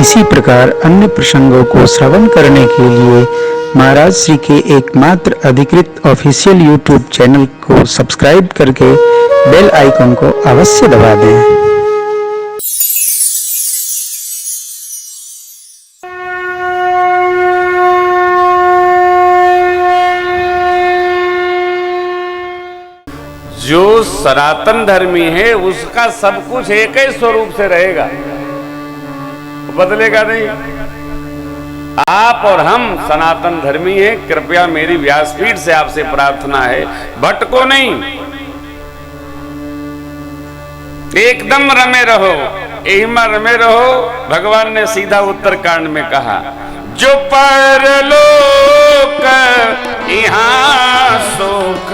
इसी प्रकार अन्य प्रसंगों को श्रवण करने के लिए महाराज श्री के एकमात्र अधिकृत ऑफिशियल यूट्यूब चैनल को सब्सक्राइब करके बेल आइकन को अवश्य दबा दें। जो सनातन धर्मी है उसका सब कुछ एक ही स्वरूप से रहेगा, बदलेगा नहीं। आप और हम सनातन धर्मी हैं। कृपया मेरी व्यासपीठ से आपसे प्रार्थना है, भटको नहीं, एकदम रमे रहो, यही में रमे रहो। भगवान ने सीधा उत्तरकांड में कहा, जो परलोक यहाँ सुख,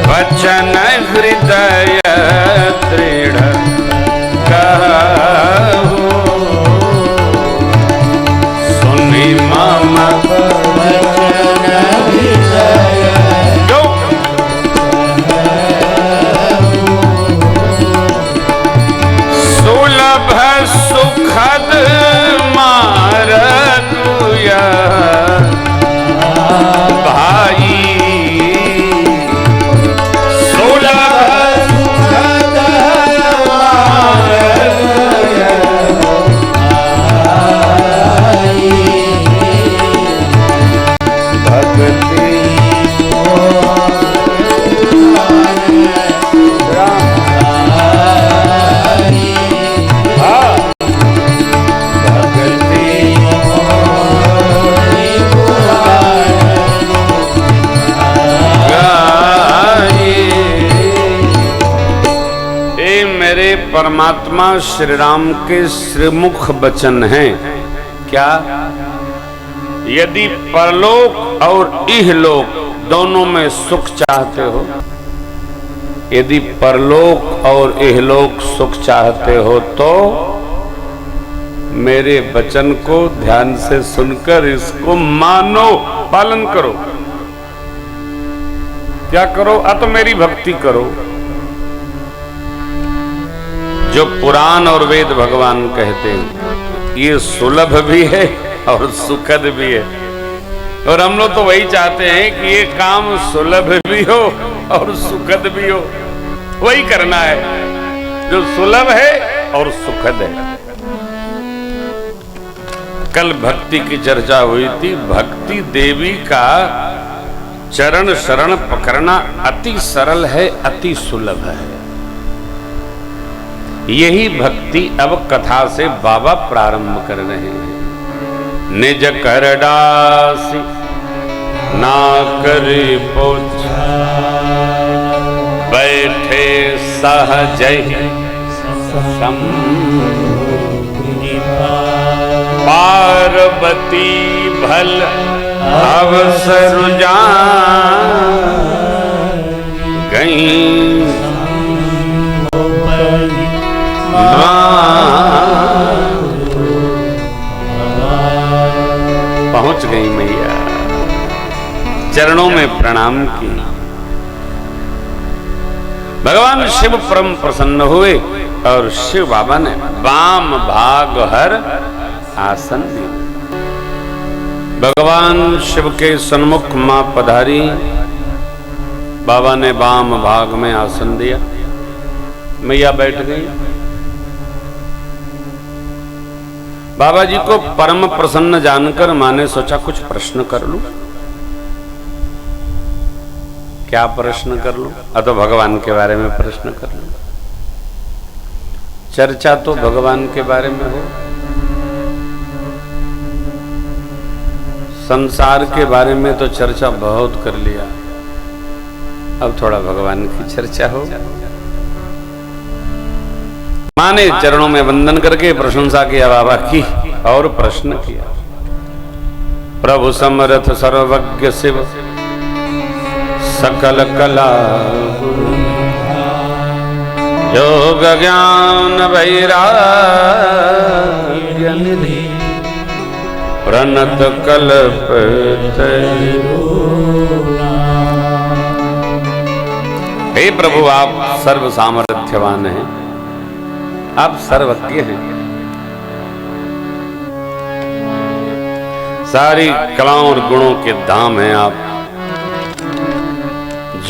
वचन हृदय दृढ़ कहूं, सुनि मम वचन हृदय सुलभ सुखद मार्ग भाई, परमात्मा श्री राम के श्रीमुख वचन हैं। क्या? यदि परलोक और इहलोक दोनों में सुख चाहते हो, यदि परलोक और इहलोक सुख चाहते हो तो मेरे वचन को ध्यान से सुनकर इसको मानो, पालन करो। क्या करो? तो मेरी भक्ति करो। जो पुराण और वेद भगवान कहते हैं ये सुलभ भी है और सुखद भी है, और हम लोग तो वही चाहते हैं कि ये काम सुलभ भी हो और सुखद भी हो। वही करना है जो सुलभ है और सुखद है। कल भक्ति की चर्चा हुई थी। भक्ति देवी का चरण शरण पकड़ना अति सरल है, अति सुलभ है। यही भक्ति अब कथा से बाबा प्रारंभ कर रहे हैं। निज करडासी ना करे पोछा, बैठे सहज पार्वती भल अवसर गई, पहुंच गई मैया, चरणों में प्रणाम की। भगवान शिव परम प्रसन्न हुए और शिव बाबा ने वाम भाग हर आसन दिया। भगवान शिव के सन्मुख मां पधारी, बाबा ने वाम भाग में आसन दिया, मैया बैठ गई। बाबा जी को परम प्रसन्न जानकर मां ने सोचा कुछ प्रश्न कर लूं। क्या प्रश्न कर लूं? तो भगवान के बारे में प्रश्न कर लूं। चर्चा तो भगवान के बारे में हो, संसार के बारे में तो चर्चा बहुत कर लिया, अब थोड़ा भगवान की चर्चा हो। मां ने चरणों में वंदन करके प्रशंसा किया बाबा की और प्रश्न किया। प्रभु समर्थ सर्वज्ञ शिव सकल कला योग ज्ञान वैराग्य निधि प्रणत कल्प हे प्रभु, आप सर्व सामर्थ्यवान हैं, आप सर्वज्ञ हैं। सारी कलाओं और गुणों के धाम हैं आप।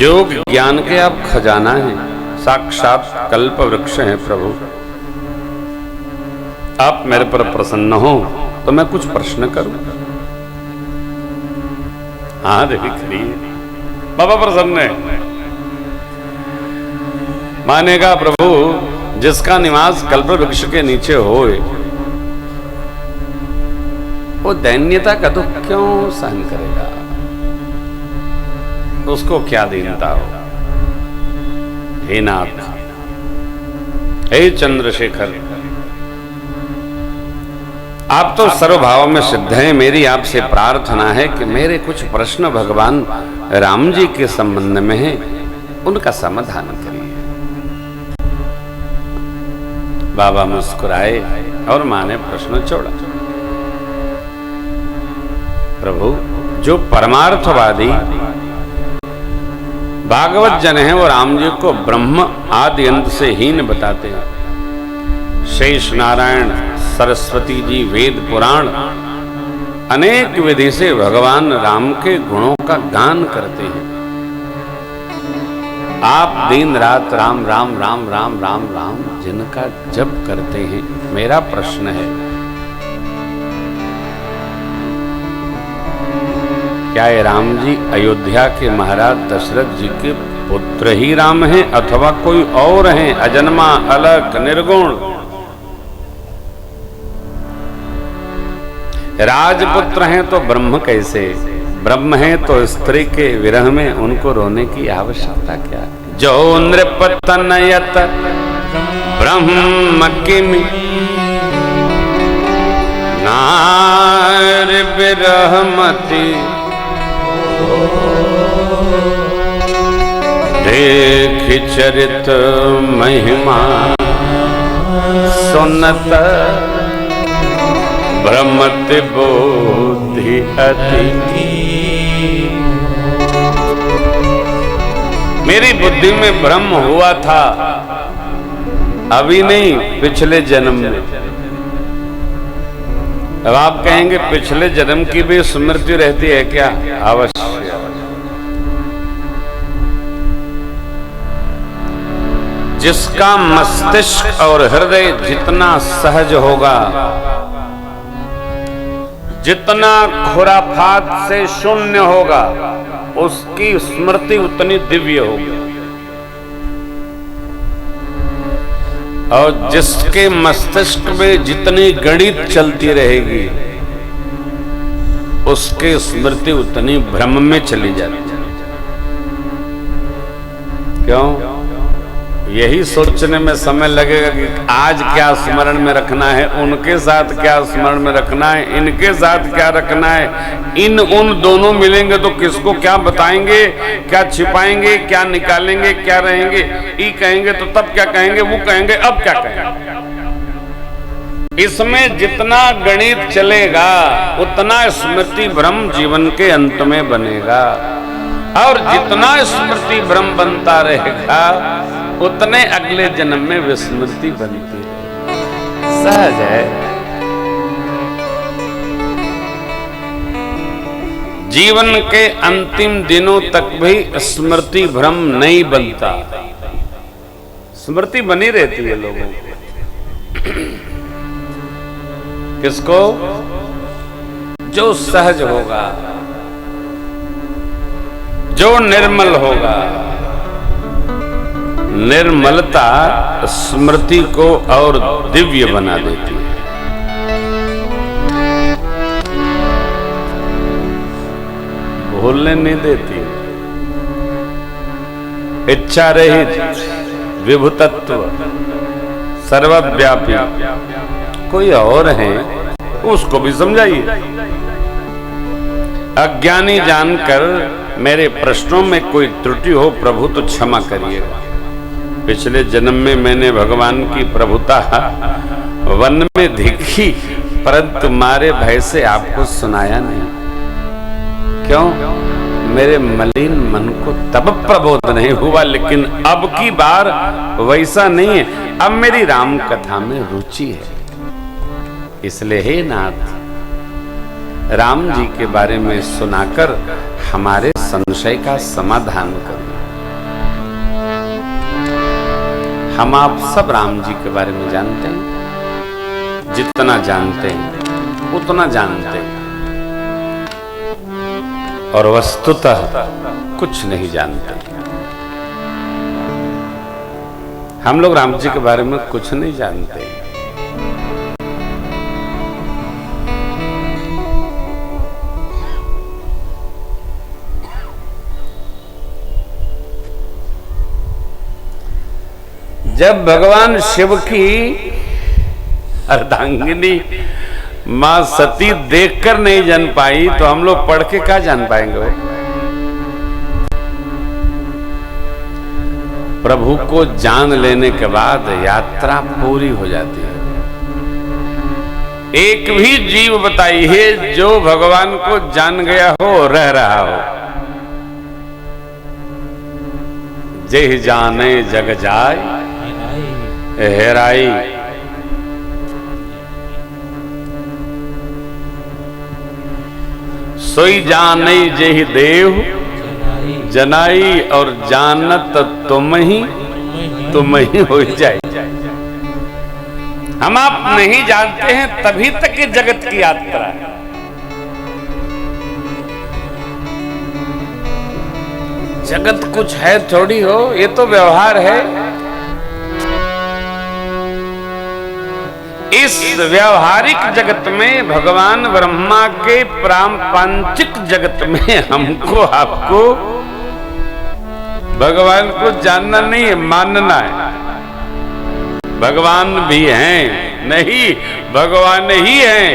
योग ज्ञान के आप खजाना हैं, साक्षात कल्प वृक्ष हैं प्रभु। आप मेरे पर प्रसन्न हो तो मैं कुछ प्रश्न करूं? हाँ देखिए खड़ी बाबा प्रसन्न है। मानेगा प्रभु, जिसका निवास कल्प वृक्ष के नीचे होए वो दैन्यता का दुख क्यों सहन करेगा? उसको क्या दीनता हो? हे नाथ, हे चंद्रशेखर, आप तो सर्वभाव में सिद्ध हैं। मेरी आपसे प्रार्थना है कि मेरे कुछ प्रश्न भगवान राम जी के संबंध में हैं, उनका समाधान करिए। बाबा मुस्कुराए और मां ने प्रश्न छोड़ा। प्रभु, जो परमार्थवादी भागवत जन है वो राम जी को ब्रह्म आदि अंत से हीन बताते हैं। शेष नारायण, सरस्वती जी, वेद पुराण अनेक विधि से भगवान राम के गुणों का गान करते हैं। आप दिन रात राम राम राम राम राम राम जिनका जप करते हैं। मेरा प्रश्न है, क्या ये राम जी अयोध्या के महाराज दशरथ जी के पुत्र ही राम हैं अथवा कोई और हैं, अजन्मा, अलग, निर्गुण? राजपुत्र हैं तो ब्रह्म कैसे? ब्रह्म हैं तो स्त्री के विरह में उनको रोने की आवश्यकता क्या? जो नृपतनयत ब्रह्म किमि नार विरहमति देख चरित महिमा सुनत भ्रमत बोधि अति। मेरी बुद्धि में भ्रम हुआ था, अभी नहीं, पिछले जन्म में। अब आप कहेंगे पिछले जन्म की भी स्मृति रहती है क्या? अवश्य। जिसका मस्तिष्क और हृदय जितना सहज होगा, जितना खुराफात से शून्य होगा, उसकी स्मृति उतनी दिव्य होगी। और जिसके मस्तिष्क में जितनी गणित चलती रहेगी, उसकी स्मृति उतनी भ्रम में चली जाती है। क्यों? यही सोचने में समय लगेगा कि आज क्या स्मरण में रखना है, उनके साथ क्या स्मरण में रखना है, इनके साथ क्या रखना है। इन उन दोनों मिलेंगे तो किसको क्या बताएंगे, क्या छिपाएंगे, क्या निकालेंगे, क्या रहेंगे। ई कहेंगे तो तब क्या कहेंगे, वो कहेंगे अब क्या कहेंगे। इसमें जितना गणित चलेगा उतना स्मृति भ्रम जीवन के अंत में बनेगा, और जितना स्मृति भ्रम बनता रहेगा उतने अगले जन्म में विस्मृति बनती है। सहज है। जीवन के अंतिम दिनों तक भी स्मृति भ्रम नहीं बनता, स्मृति बनी रहती है लोगों को। किसको? जो सहज होगा, जो निर्मल होगा। निर्मलता स्मृति को और दिव्य बना देती है। भूलने नहीं देती। इच्छा रहित, विभुतत्व, सर्वव्यापी कोई और है, उसको भी समझाइए। अज्ञानी जानकर मेरे प्रश्नों में कोई त्रुटि हो प्रभु तो क्षमा करिएगा। पिछले जन्म में मैंने भगवान की प्रभुता वन में देखी, परंतु तुम्हारे भय से आपको सुनाया नहीं। क्यों? मेरे मलिन मन को तब प्रबोध नहीं हुआ, लेकिन अब की बार वैसा नहीं है। अब मेरी राम कथा में रुचि है, इसलिए हे नाथ, राम जी के बारे में सुनाकर हमारे संशय का समाधान करो। हम आप सब राम जी के बारे में जानते हैं, जितना जानते हैं उतना जानते हैं, और वस्तुतः कुछ नहीं जानते। हम लोग राम जी के बारे में कुछ नहीं जानते। जब भगवान शिव की अर्धांगिनी मां सती देखकर नहीं जान पाई, तो हम लोग पढ़ के क्या जान पाएंगे? वो प्रभु को जान लेने के बाद यात्रा पूरी हो जाती है। एक भी जीव बताइए जो भगवान को जान गया हो, रह रहा हो। जेहि जाने जग जाय हेराई, सोई जाने जेहि देव जनाई, और जानत तुम ही हो जाए। हम आप नहीं जानते हैं, तभी तक ये जगत की यात्रा है। जगत कुछ है थोड़ी हो, ये तो व्यवहार है। इस व्यवहारिक जगत में, भगवान ब्रह्मा के प्रापंचिक जगत में हमको आपको भगवान को जानना नहीं है, मानना है। भगवान भी हैं नहीं, भगवान ही हैं,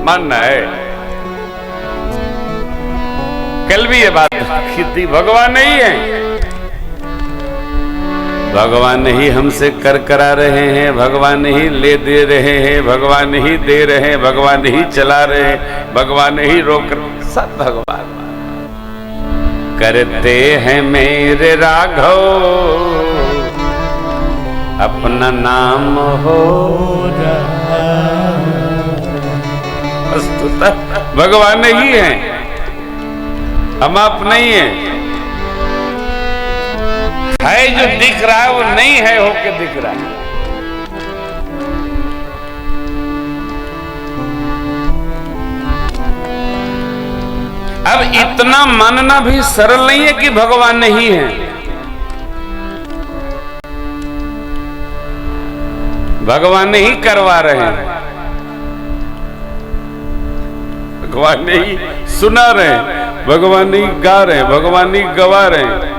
मानना है। कल भी ये बात की थी, भगवान नहीं है। भगवान ही हमसे कर करा रहे हैं, भगवान ही ले दे रहे हैं, भगवान ही दे रहे हैं, भगवान ही चला रहे हैं, भगवान ही रोक रहे, सब भगवान करते हैं मेरे राघव, अपना नाम हो रहा। वस्तुतः भगवान ही है, हम आप नहीं है। है जो दिख रहा है वो नहीं है होके दिख रहा है। अब इतना मानना भी सरल नहीं है कि भगवान नहीं है। भगवान ही करवा रहे हैं, भगवान ही सुना रहे हैं, भगवान ही गा रहे हैं, भगवान ही गवा रहे हैं।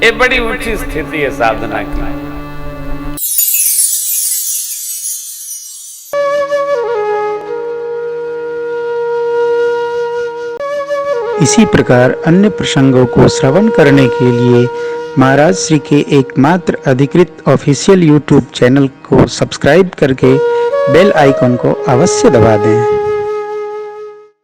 ये बड़ी ऊंची स्थिति है साधना की। इसी प्रकार अन्य प्रसंगों को श्रवण करने के लिए महाराज श्री के एकमात्र अधिकृत ऑफिशियल यूट्यूब चैनल को सब्सक्राइब करके बेल आइकन को अवश्य दबा दें।